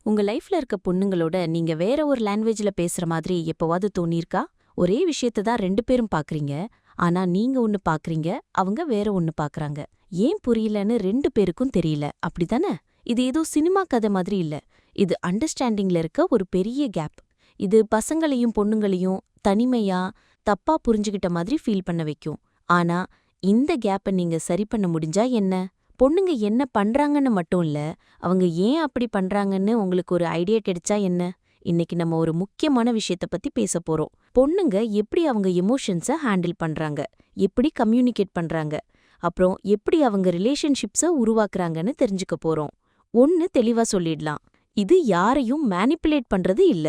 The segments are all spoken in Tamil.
உங்க லைஃப்ல இருக்க பொண்ணுங்களோட நீங்க வேற ஒரு லாங்குவேஜ்ல பேசுற மாதிரி எப்பவாவது தோணியிருக்கா? ஒரே விஷயத்த தான் 2 பேரும் பாக்குறீங்க. ஆனா நீங்க ஒன்னு பாக்குறீங்க, அவங்க வேற ஒன்னு பாக்குறாங்க. ஏன் புரியலன்னு 2 பேருக்கும் தெரியல. அப்படிதானே? இது ஏதோ சினிமா கதை மாதிரி இல்ல. இது அண்டர்ஸ்டாண்டிங்ல இருக்க ஒரு பெரிய கேப். இது பசங்களையும் பொண்ணுங்களையும் தனிமையா, தப்பா புரிஞ்சுகிட்ட மாதிரி ஃபீல் பண்ண வைக்கும். ஆனா இந்த கேப்ப நீங்க சரி பண்ண முடிஞ்சா என்ன? பொண்ணுங்க என்ன பண்றாங்கன்னு மட்டும் இல்ல, அவங்க ஏன் அப்படி பண்றாங்கன்னு உங்களுக்கு ஒரு ஐடியா கிடைச்சா என்ன? இன்னைக்கு நம்ம ஒரு முக்கியமான விஷயத்த பத்தி பேசப் போறோம். பொண்ணுங்க எப்படி அவங்க எமோஷன்ஸ ஹேண்டில் பண்றாங்க, எப்படி கம்யூனிகேட் பண்றாங்க, அப்புறம் எப்படி அவங்க ரிலேஷன்ஷிப்ஸ உருவாக்குறாங்கன்னு தெரிஞ்சுக்க போறோம். ஒன்னு தெளிவா சொல்லிடலாம். இது யாரையும் மேனிப்புலேட் பண்றது இல்ல.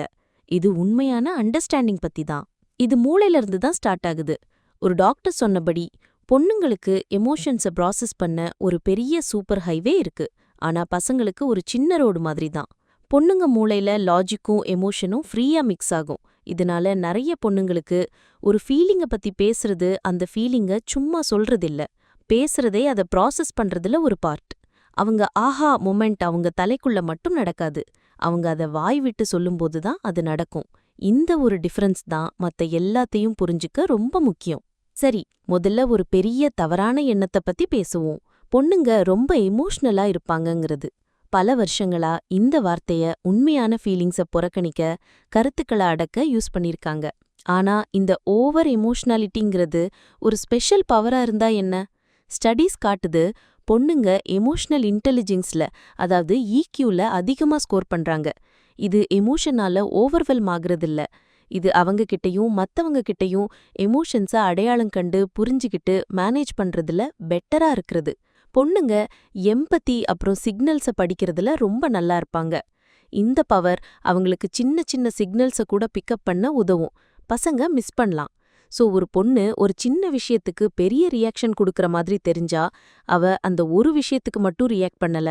இது உண்மையான அண்டர்ஸ்டாண்டிங் பத்தி தான். இது மூளையில இருந்து தான் ஸ்டார்ட் ஆகுது. ஒரு டாக்டர் சொன்னபடி பொண்ணுங்களுக்கு எமோஷன்ஸ ப்ராசஸ் பண்ண ஒரு பெரிய சூப்பர் ஹைவே இருக்கு. ஆனா பசங்களுக்கு ஒரு சின்ன ரோடு மாதிரி தான். பொண்ணுங்க மூளையில லாஜிக்கும் எமோஷனும் ஃப்ரீயா மிக்ஸ் ஆகும். இதனால நிறைய பொண்ணுங்களுக்கு ஒரு ஃபீலிங்க பத்தி பேசுறது, அந்த ஃபீலிங்க சும்மா சொல்றதில்ல, பேசுறதே அதை ப்ராசஸ் பண்றதுல ஒரு பார்ட். அவங்க ஆஹா மொமெண்ட் அவங்க தலைக்குள்ள மட்டும் நடக்காது. அவங்க அதை வாய் விட்டு சொல்லும்போது தான் அது நடக்கும். இந்த ஒரு டிஃபரன்ஸ் தான் மத்த எல்லாத்தையும் புரிஞ்சுக்க ரொம்ப முக்கியம். சரி, முதல்ல ஒரு பெரிய தவறான எண்ணத்த பத்தி பேசுவோம். பொண்ணுங்க ரொம்ப எமோஷனலா இருப்பாங்கங்கிறது. பல வருஷங்களா இந்த வார்த்தைய உண்மையான ஃபீலிங்ஸ புறக்கணிக்க, கருத்துக்கள அடக்க யூஸ் பண்ணிருக்காங்க. ஆனா இந்த ஓவர் எமோஷனாலிட்டிங்கிறது ஒரு ஸ்பெஷல் பவரா இருந்தா என்ன? ஸ்டடீஸ் காட்டுது, பொண்ணுங்க எமோஷனல் இன்டெலிஜென்ஸ்ல, அதாவது ஈக்யூல அதிகமா ஸ்கோர் பண்றாங்க. இது எமோஷனால ஓவர்வெல்ம் ஆகுறதில்ல. இது அவங்க கிட்டயும் மத்தவங்க கிட்டயும் எமோஷன்ஸ அடையாளம் கண்டு புரிஞ்சுகிட்டு மேனேஜ் பண்றதுல பெட்டரா இருக்கிறது. பொண்ணுங்க எம்பத்தி அப்புறம் சிக்னல்ஸ படிக்கிறதுல ரொம்ப நல்லா இருப்பாங்க. இந்த பவர் அவங்களுக்கு சின்ன சின்ன சிக்னல்ஸ கூட பிக்கப் பண்ண உதவும். பசங்க மிஸ் பண்ணலாம். சோ ஒரு பொண்ணு ஒரு சின்ன விஷயத்துக்கு பெரிய ரியாக்ஷன் கொடுக்கற மாதிரி தெரிஞ்சா, அவ அந்த ஒரு விஷயத்துக்கு மட்டும் ரியாக்ட் பண்ணல.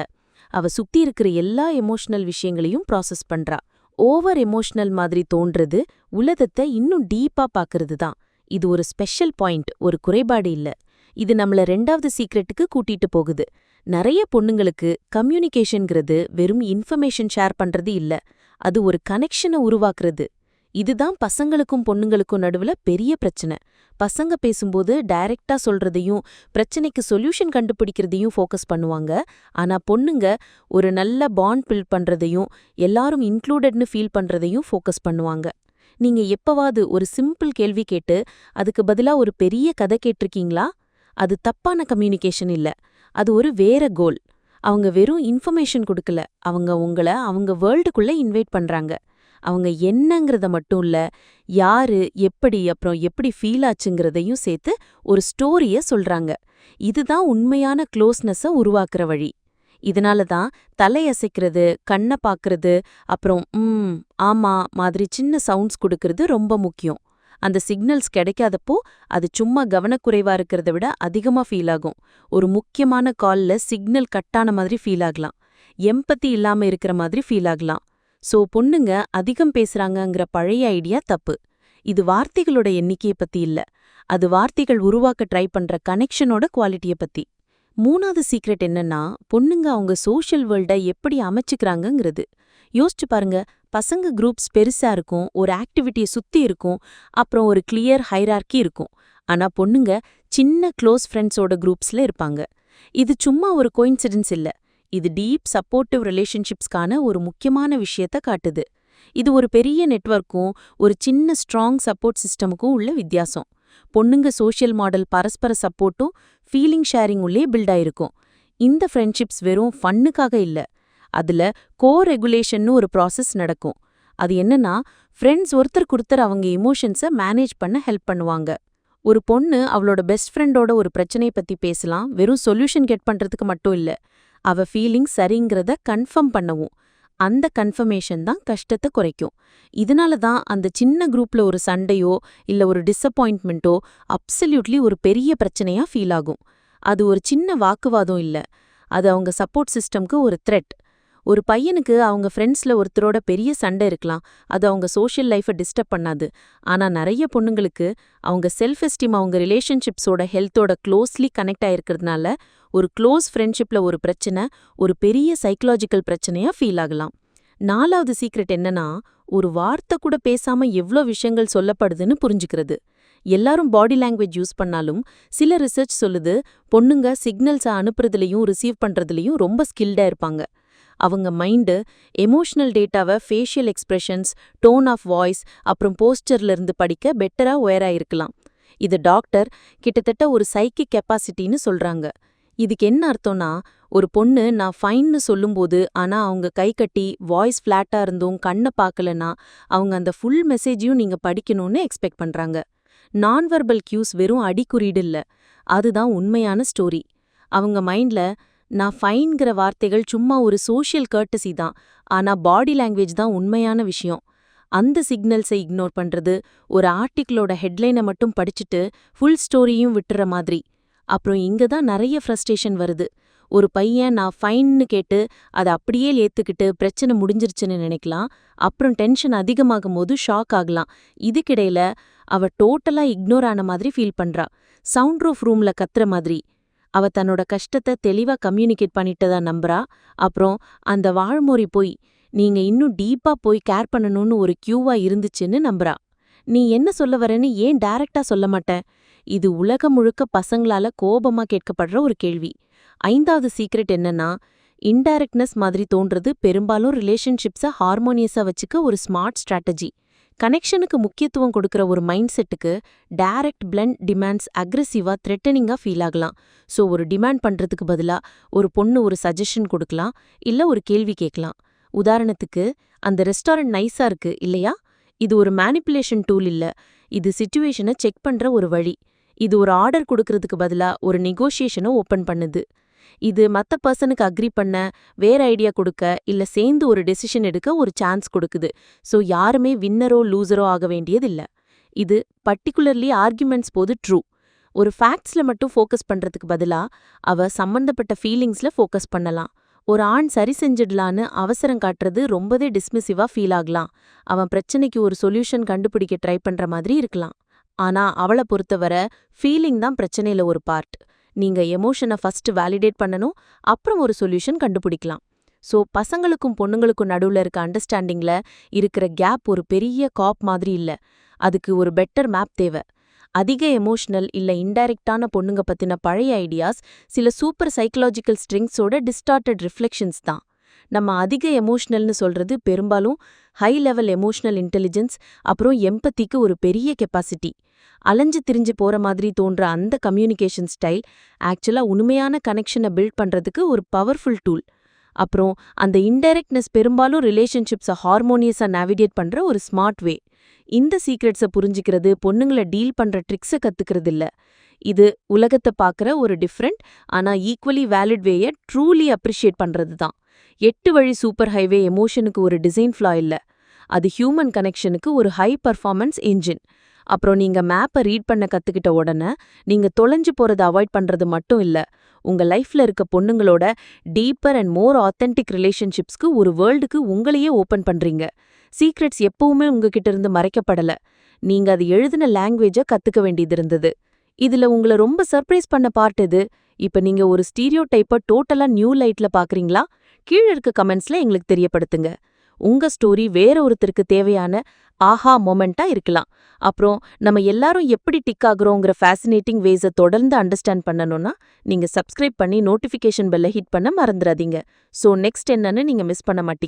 அவ சுத்தி இருக்கிற எல்லா எமோஷனல் விஷயங்களையும் ப்ராசஸ் பண்றா. ஓவர் எமோஷனல் மாதிரி தோன்றது உலகத்தை இன்னும் டீப்பா பாக்குறது தான். இது ஒரு ஸ்பெஷல் பாயிண்ட், ஒரு குறைபாடு இல்ல. இது நம்மள 2வது சீக்ரெட்டுக்கு கூட்டிட்டு போகுது. நிறைய பொண்ணுங்களுக்கு கம்யூனிகேஷன்ங்கிறது வெறும் இன்ஃபர்மேஷன் ஷேர் பண்றது இல்ல, அது ஒரு கனெக்ஷனை உருவாக்குறது. இதுதான் பசங்களுக்கும் பொண்ணுங்களுக்கும் நடுவுல பெரிய பிரச்சனை. பசங்க பேசும்போது டைரக்டா சொல்றதையும் பிரச்சனைக்கு சொல்யூஷன் கண்டுபிடிக்கிறதையும் ஃபோக்கஸ் பண்ணுவாங்க. ஆனா பொண்ணுங்க ஒரு நல்ல பாண்ட் பில்ட் பண்றதையும் எல்லாரும் இன்க்ளூடட்னு ஃபீல் பண்றதையும் ஃபோக்கஸ் பண்ணுவாங்க. நீங்க எப்பவாவது ஒரு சிம்பிள் கேள்வி கேட்டு அதுக்கு பதிலா ஒரு பெரிய கதை கேட்டிருக்கீங்களா? அது தப்பான கம்யூனிகேஷன் இல்ல, அது ஒரு வேற கோல். அவங்க வெறும் இன்ஃபர்மேஷன் கொடுக்கல, அவங்க உங்கள அவங்க வேர்ல்டுக்குள்ள இன்வைட் பண்றாங்க. அவங்க என்னங்கிறத மட்டும் இல்ல, யாரு எப்படி அப்புறம் எப்படி ஃபீல் ஆச்சுங்கிறதையும் சேர்த்து ஒரு ஸ்டோரிய சொல்றாங்க. இதுதான் உண்மையான க்ளோஸ்னஸ உருவாக்குற வழி. இதனால தான் தலையசைக்கிறது, கண்ண பாக்குறது, அப்புறம் ஆமா மாதிரி சின்ன சவுண்ட்ஸ் கொடுக்கறது ரொம்ப முக்கியம். அந்த சிக்னல்ஸ் கிடைக்காதப்போ அது சும்மா கவனக்குறைவா இருக்கிறத விட அதிகமா ஃபீல் ஆகும். ஒரு முக்கியமான கால்ல சிக்னல் கட்டான மாதிரி ஃபீல் ஆகலாம், எம்பத்தி இல்லாம இருக்கிற மாதிரி ஃபீல் ஆகலாம். சோ பொண்ணுங்க அதிகம் பேசுறாங்கங்கிற பழைய ஐடியா தப்பு. இது வார்த்தைகளோட எண்ணிக்கைய பத்தி இல்ல, அது வார்த்தைகள் உருவாக்க ட்ரை பண்ற கனெக்ஷனோட குவாலிட்டிய பத்தி. 3வது சீக்ரெட் என்னன்னா, பொண்ணுங்க அவங்க சோஷியல் வேர்ல்ட எப்படி அமைச்சுக்கிறாங்கங்கிறது. யோசிச்சு பாருங்க, பசங்க குரூப்ஸ் பெருசா இருக்கும், ஒரு ஆக்டிவிட்டியை சுத்தி இருக்கும், அப்புறம் ஒரு கிளியர் ஹைரார்கி இருக்கும். ஆனா பொண்ணுங்க சின்ன க்ளோஸ் ஃப்ரெண்ட்ஸோட குரூப்ஸ்ல இருப்பாங்க. இது சும்மா ஒரு கோயின்சிடன்ஸ் இல்ல, இது டீப் சப்போர்ட்டிவ் ரிலேஷன்ஷிப்ஸ்க்கான ஒரு முக்கியமான விஷயத்த காட்டுது. இது ஒரு பெரிய நெட்வொர்க்கும் ஒரு சின்ன ஸ்ட்ராங் சப்போர்ட் சிஸ்டமுக்கும் உள்ள வித்தியாசம். பொண்ணுங்க சோஷியல் மாடல் பரஸ்பர சப்போர்ட்டும் ஃபீலிங் ஷேரிங் உள்ளே பில்ட் ஆயிருக்கும். இந்த ஃப்ரெண்ட்ஷிப்ஸ் வெறும் ஃபன்னுக்காக இல்ல, அதுல கோ ரெகுலேஷன்னு ஒரு ப்ராசஸ் நடக்கும். அது என்னன்னா, ஃப்ரெண்ட்ஸ் ஒருத்தருக்கொருத்தர் அவங்க எமோஷன்ஸை மேனேஜ் பண்ண ஹெல்ப் பண்ணுவாங்க. ஒரு பொண்ணு அவளோட பெஸ்ட் ஃப்ரெண்டோட ஒரு பிரச்சனையை பத்தி பேசலாம், வெறும் சொல்யூஷன் கெட் பண்றதுக்கு மட்டும் இல்ல, அவ ஃபீலிங் சரிங்கிறத கன்ஃபார்ம் பண்ணவும். அந்த கன்ஃபர்மேஷன் தான் கஷ்டத்தை குறைக்கும். இதனால தான் அந்த சின்ன குரூப்ல ஒரு சண்டையோ இல்ல ஒரு டிசப்பாயின்ட்மெண்ட்டோ அப்சல்யூட்லி ஒரு பெரிய பிரச்சனையா ஃபீல் ஆகும். அது ஒரு சின்ன வாக்குவாதம் இல்ல, அது அவங்க சப்போர்ட் சிஸ்டம்க்கு ஒரு த்ரெட். ஒரு பையனுக்கு அவங்க ஃப்ரெண்ட்ஸ்ல ஒருத்தரோட பெரிய சண்டை இருக்கலாம், அது அவங்க சோஷியல் லைஃபை டிஸ்டர்ப் பண்ணாது. ஆனா நிறைய பொண்ணுங்களுக்கு அவங்க செல்ஃப் எஸ்டீம் அவங்க ரிலேஷன்ஷிப்ஸோட ஹெல்த்தோட க்ளோஸ்லி கனெக்ட் ஆயிருக்கிறதுனால ஒரு க்ளோஸ் ஃப்ரெண்ட்ஷிப்ல ஒரு பிரச்சனை ஒரு பெரிய சைக்கலாஜிக்கல் பிரச்சனையா ஃபீல் ஆகலாம். 4வது சீக்ரெட் என்னன்னா, ஒரு வார்த்தை கூட பேசாம எவ்ளோ விஷயங்கள் சொல்லப்படுதுன்னு புரிஞ்சுக்கிறது. எல்லாரும் பாடி லாங்குவேஜ் யூஸ் பண்ணாலும், சில ரிசர்ச் சொல்லுது, பொண்ணுங்க சிக்னல்ஸ அனுப்புறதுலயும் ரிசீவ் பண்றதுலயும் ரொம்ப ஸ்கில்டா இருப்பாங்க. அவங்க மைண்டு எமோஷனல் டேட்டாவை facial expressions, tone of voice, அப்புறம் போஸ்டர்ல இருந்து படிக்க பெட்டரா உயரா இருக்கலாம். இது டாக்டர் கிட்டத்தட்ட ஒரு சைக்கிக் கெப்பாசிட்டின்னு சொல்றாங்க. இதுக்கு என்ன அர்த்தம்னா, ஒரு பொண்ணு நான் ஃபைன்னு சொல்லும்போது ஆனா அவங்க கை கட்டி வாய்ஸ் ஃப்ளாட்டா இருந்தும் கண்ணை பார்க்கலனா, அவங்க அந்த ஃபுல் மெசேஜையும் நீங்க படிக்கணும்னு எக்ஸ்பெக்ட் பண்றாங்க. நான் வெர்பல் கியூஸ் வெறும் அடிக்குறியீடு இல்ல, அதுதான் உண்மையான ஸ்டோரி. அவங்க மைண்ட்ல நான் ஃபைன்கிற வார்த்தைகள் சும்மா ஒரு சோஷியல் கர்ட்டசி தான், ஆனா பாடி லாங்குவேஜ் தான் உண்மையான விஷயம். அந்த சிக்னல்ஸை இக்னோர் பண்றது ஒரு ஆர்டிக்கிளோட ஹெட்லைனை மட்டும் படிச்சுட்டு ஃபுல் ஸ்டோரியும் விட்டுற மாதிரி. அப்புறம் இங்க தான் நிறைய ஃப்ரஸ்ட்ரேஷன் வருது. ஒரு பையன் நான் ஃபைன்னு கேட்டு அதை அப்படியே ஏத்துக்கிட்டு பிரச்சனை முடிஞ்சிருச்சுன்னு நினைக்கலாம். அப்புறம் டென்ஷன் அதிகமாகும் போது ஷாக் ஆகலாம். இதுக்கிடையில அவ டோட்டலா இக்னோர் ஆன மாதிரி ஃபீல் பண்றா. சவுண்ட் ரூஃப் ரூம்ல கத்துற மாதிரி. அவ தன்னோட கஷ்டத்தை தெளிவா கம்யூனிகேட் பண்ணிட்டதா நம்புறா. அப்புறம் அந்த வாழ்மொழி போய் நீங்க இன்னும் டீப்பா போய் கேர் பண்ணணும்னு ஒரு கியூவா இருந்துச்சுன்னு நம்புறா. நீ என்ன சொல்ல வரேன்னு ஏன் டைரக்டா சொல்ல மாட்ட? இது உலகம் முழுக்க பசங்களால கோபமா கேட்கப்படுற ஒரு கேள்வி. 5வது சீக்ரெட் என்னன்னா, இன்டைரக்ட்னஸ் மாதிரி தோன்றது பெரும்பாலும் ரிலேஷன்ஷிப்ஸை ஹார்மோனியஸா வச்சுக்க ஒரு ஸ்மார்ட் ஸ்ட்ராட்டஜி. கனெக்ஷனுக்கு முக்கியத்துவம் கொடுக்கற ஒரு மைண்ட் செட்டுக்கு டைரக்ட் பிளண்ட் டிமாண்ட்ஸ் அக்ரெசிவா த்ரெட்டனிங்கா ஃபீல் ஆகலாம். ஸோ ஒரு டிமாண்ட் பண்றதுக்கு பதிலா ஒரு பொண்ணு ஒரு சஜஷன் கொடுக்கலாம், இல்ல ஒரு கேள்வி கேட்கலாம். உதாரணத்துக்கு, அந்த ரெஸ்டாரண்ட் நைஸா இருக்கு இல்லையா? இது ஒரு மேனிப்புலேஷன் டூல் இல்ல, இது சிச்சுவேஷனை செக் பண்ற ஒரு வழி. இது ஒரு ஆர்டர் கொடுக்கறதுக்கு பதிலா ஒரு நெகோஷியேஷனை ஓப்பன் பண்ணுது. இது மத்த பர்சனுக்கு அக்ரி பண்ண, வேற ஐடியா கொடுக்க, இல்ல சேர்ந்து ஒரு டெசிஷன் எடுக்க ஒரு சான்ஸ் கொடுக்குது. ஸோ யாருமே வின்னரோ லூசரோ ஆக வேண்டியதில்ல. இது பர்டிகுலர்லி ஆர்குமெண்ட்ஸ் போது ட்ரூ. ஒரு ஃபேக்ட்ஸ்ல மட்டும் ஃபோக்கஸ் பண்றதுக்கு பதிலா அவ சம்பந்தப்பட்ட ஃபீலிங்ஸ்ல ஃபோக்கஸ் பண்ணலாம். ஒரு ஆண் சரி செஞ்சிடலான்னு அவசரம் காட்டுறது ரொம்பவே டிஸ்மிசிவா ஃபீல் ஆகலாம். அவன் பிரச்சனைக்கு ஒரு சொல்யூஷன் கண்டுபிடிக்க ட்ரை பண்ற மாதிரி இருக்கலாம். ஆனா அவளை பொறுத்தவரை ஃபீலிங் தான் பிரச்சனையில ஒரு பார்ட். நீங்க எமோஷனை ஃபர்ஸ்ட் வேலிடேட் பண்ணணும், அப்புறம் ஒரு சொல்யூஷன் கண்டுபிடிக்கலாம். ஸோ பசங்களுக்கும் பொண்ணுங்களுக்கும் நடுவுல இருக்க அண்டர்ஸ்டாண்டிங்ல இருக்கிற கேப் ஒரு பெரிய காப் மாதிரி இல்ல, அதுக்கு ஒரு பெட்டர் மேப் தேவை. அதிக எமோஷனல் இல்ல இன்டைரக்டான பொண்ணுங்க பத்தின பழைய ஐடியாஸ் சில சூப்பர் சைக்கலாஜிக்கல் ஸ்ட்ரிங்ஸோட டிஸ்டார்டட் ரிஃப்ளெக்ஷன்ஸ் தான். நம்ம அதிக எமோஷனல்னு சொல்றது பெரும்பாலும் ஹை லெவல் எமோஷனல் இன்டெலிஜென்ஸ், அப்புறம் எம்பத்திக்கு ஒரு பெரிய கெப்பாசிட்டி. அலைஞ்சு திரிஞ்சு போற மாதிரி தோன்ற அந்த கம்யூனிகேஷன் ஸ்டைல் ஆக்சுவலா உண்மையான கனெக்ஷனை பில்ட் பண்றதுக்கு ஒரு பவர்ஃபுல் டூல். அப்புறம் அந்த இன்டைரக்ட்னஸ் பெரும்பாலும் ரிலேஷன்ஷிப்ஸை ஹார்மோனியஸா நேவிகேட் பண்ற ஒரு ஸ்மார்ட் வே. இந்த சீக்ரெட்ஸை புரிஞ்சுக்கிறது பொண்ணுங்களை டீல் பண்ற ட்ரிக்ஸை கத்துக்கிறது இல்ல, இது உலகத்தை பார்க்குற ஒரு டிஃப்ரெண்ட் ஆனா ஈக்குவலி வேலிட் வேயை ட்ரூலி அப்ரிஷியேட் பண்றது தான். 8 வழி சூப்பர் ஹைவே எமோஷனுக்கு ஒரு டிசைன் ஃப்ளா இல்ல, அது ஹியூமன் கனெக்ஷனுக்கு ஒரு ஹை பர்ஃபார்மன்ஸ் என்ஜின். அப்புறம் நீங்க மேப்பை ரீட் பண்ண கத்துக்கிட்ட உடனே நீங்க தொலைஞ்சு போறதை அவாய்ட் பண்றது மட்டும் இல்ல, உங்க லைஃப்ல இருக்க பொண்ணுங்களோட டீப்பர் அண்ட் மோர் ஆத்தென்டிக் ரிலேஷன்ஷிப்ஸ்க்கு ஒரு வேர்ல்டுக்கு உங்களையே ஓபன் பண்றீங்க. சீக்ரெட்ஸ் எப்பவுமே உங்ககிட்ட இருந்து மறைக்கப்படல, நீங்க அது எழுதின லாங்குவேஜை கத்துக்க வேண்டியது இருந்தது. இதுல உங்களை ரொம்ப சர்ப்ரைஸ் பண்ண பார்ட் எது? இப்ப நீங்க ஒரு ஸ்டீரியோ டைப்பை டோட்டலா நியூ லைட்ல பாக்குறீங்களா? கீழ இருக்க கமெண்ட்ஸ்ல எங்களுக்கு தெரியப்படுத்துங்க. உங்க ஸ்டோரி வேற ஒருத்தருக்கு தேவையான ஆஹா மொமெண்டா இருக்கலாம். அப்புறம் நம்ம எல்லாரும் எப்படி டிக் ஆகுறோங்கிற ஃபேசினேட்டிங் வேஸை தொடர்ந்து அண்டர்ஸ்டாண்ட் பண்ணணும்னா நீங்க சப்ஸ்கிரைப் பண்ணி நோட்டிஃபிகேஷன் பெல்லை ஹிட் பண்ண மறந்துடாதீங்க. ஸோ நெக்ஸ்ட் என்னன்னு நீங்க மிஸ் பண்ண மாட்டீங்க.